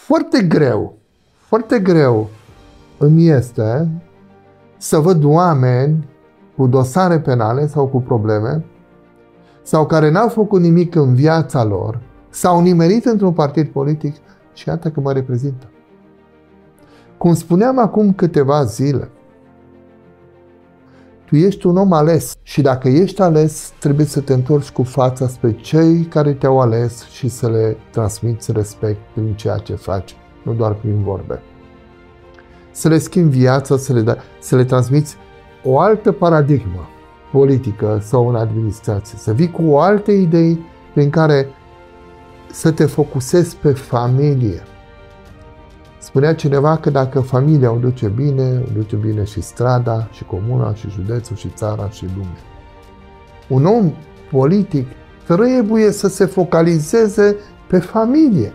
foarte greu îmi este să văd oameni cu dosare penale sau cu probleme sau care n-au făcut nimic în viața lor, s-au nimerit într-un partid politic și iată că mă reprezintă. Cum spuneam acum câteva zile, tu ești un om ales și dacă ești ales, trebuie să te întorci cu fața spre cei care te-au ales și să le transmiți respect prin ceea ce faci, nu doar prin vorbe. Să le schimbi viața, să le transmiți o altă paradigmă politică sau în administrație, să vii cu alte idei prin care să te focusezi pe familie. Spunea cineva că dacă familia o duce bine și strada, și comuna, și județul, și țara, și lumea. Un om politic trebuie să se focalizeze pe familie.